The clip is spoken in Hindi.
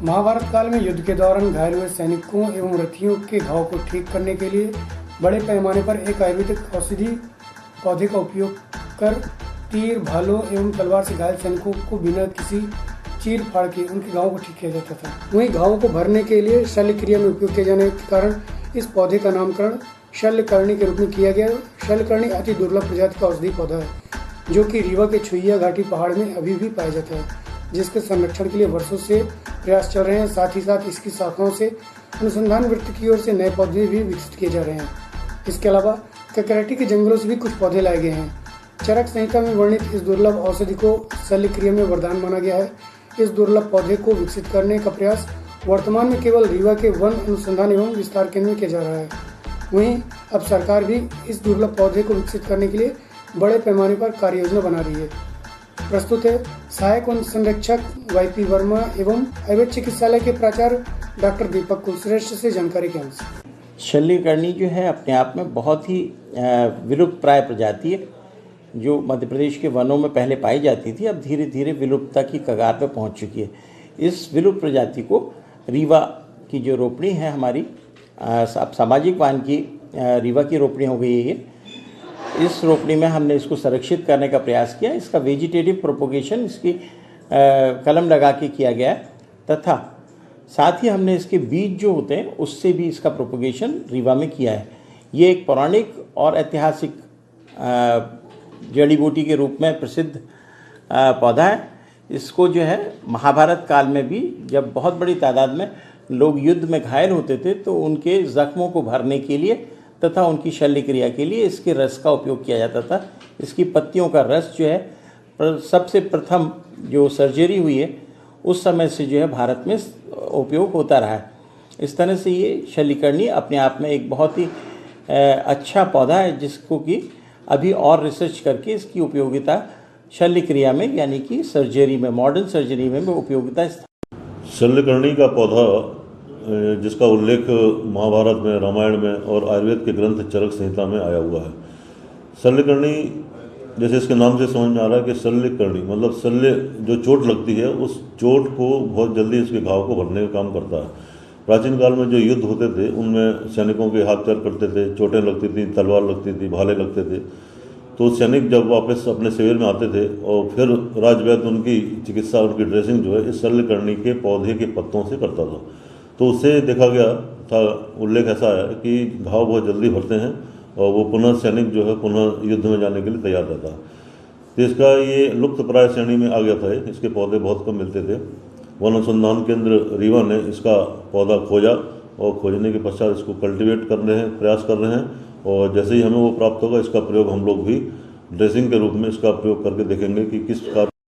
महाभारत काल में युद्ध के दौरान घायल हुए सैनिकों एवं रथियों के घाव को ठीक करने के लिए बड़े पैमाने पर एक आयुर्वेदिक औषधि पौधे का उपयोग कर तीर, भालों एवं तलवार से घायल सैनिकों को बिना किसी चीर फाड़ के उनके घावों को ठीक किया जाता था। वहीं घावों को भरने के लिए शल्य क्रिया में उपयोग किए जाने के कारण इस पौधे का नामकरण शल्यकर्णी के रूप में किया गया। शल्यकर्णी अति दुर्लभ प्रजाति का औषधि पौधा है जो कि रीवा के छुइया घाटी पहाड़ में अभी भी पाया जाता है, जिसके संरक्षण के लिए वर्षों से प्रयास चल रहे हैं। साथ ही साथ इसकी शाखाओं से अनुसंधान वृत्ति की ओर से नए पौधे भी विकसित किए जा रहे हैं। इसके अलावा ककराटी के जंगलों से भी कुछ पौधे लाए गए हैं। चरक संहिता में वर्णित इस दुर्लभ औषधि को शल्य क्रिया में वरदान माना गया है। इस दुर्लभ पौधे को विकसित करने का प्रयास वर्तमान में केवल रीवा के वन अनुसंधान एवं विस्तार केंद्र में किया जा रहा है। वहीं अब सरकार भी इस दुर्लभ पौधे को विकसित करने के लिए बड़े पैमाने पर कार्य योजना बना रही है। प्रस्तुत है सहायक वन संरक्षक वाईपी वर्मा एवं आयुर्वेद चिकित्सालय के प्राचार्य डॉक्टर दीपक कुलश्रेष्ठ से जानकारी के अनुसार शल्यकर्णी जो है अपने आप में बहुत ही विलुप्त प्राय प्रजाति है, जो मध्य प्रदेश के वनों में पहले पाई जाती थी, अब धीरे धीरे विलुप्तता की कगार पर पहुंच चुकी है। इस विलुप्त प्रजाति को रीवा की जो रोपणी है हमारी, अब सामाजिक वन की रीवा की रोपणी हो गई है। इस रोपणी में हमने इसको संरक्षित करने का प्रयास किया। इसका वेजिटेटिव प्रोपोगेशन इसकी कलम लगा के किया गया है तथा साथ ही हमने इसके बीज जो होते हैं उससे भी इसका प्रोपोगेशन रीवा में किया है। ये एक पौराणिक और ऐतिहासिक जड़ी बूटी के रूप में प्रसिद्ध पौधा है। इसको जो है महाभारत काल में भी जब बहुत बड़ी तादाद में लोग युद्ध में घायल होते थे तो उनके जख्मों को भरने के लिए तथा उनकी शल्य क्रिया के लिए इसके रस का उपयोग किया जाता था। इसकी पत्तियों का रस जो है सबसे प्रथम जो सर्जरी हुई है उस समय से जो है भारत में उपयोग होता रहा है। इस तरह से ये शल्यकर्णी अपने आप में एक बहुत ही अच्छा पौधा है जिसको कि अभी और रिसर्च करके इसकी उपयोगिता शल्य क्रिया में यानी कि सर्जरी में, मॉडर्न सर्जरी में उपयोगिता। शल्यकर्णी का पौधा जिसका उल्लेख महाभारत में, रामायण में और आयुर्वेद के ग्रंथ चरक संहिता में आया हुआ है। शल्यकर्णी जैसे इसके नाम से समझ में आ रहा है कि शल्यकर्णी मतलब शल्य जो चोट लगती है उस चोट को बहुत जल्दी इसके घाव को भरने का काम करता है। प्राचीन काल में जो युद्ध होते थे उनमें सैनिकों के हाथ पैर कटते थे, चोटें लगती थी, तलवार लगती थी, भाले लगते थे, तो सैनिक जब वापस अपने शिविर में आते थे और फिर राजवैद्य उनकी चिकित्सा, उनकी ड्रेसिंग जो है इस शल्यकर्णी के पौधे के पत्तों से करता था। तो उससे देखा गया था, उल्लेख ऐसा है कि घाव बहुत जल्दी भरते हैं और वो पुनः सैनिक जो है पुनः युद्ध में जाने के लिए तैयार रहता है। तो इसका ये लुप्त प्राय श्रेणी में आ गया था। इसके पौधे बहुत कम मिलते थे। वन अनुसंधान केंद्र रीवा ने इसका पौधा खोजा और खोजने के पश्चात इसको कल्टीवेट कर रहे हैं, प्रयास कर रहे हैं और जैसे ही हमें वो प्राप्त होगा इसका प्रयोग हम लोग भी ड्रेसिंग के रूप में इसका प्रयोग करके देखेंगे कि किस प्रकार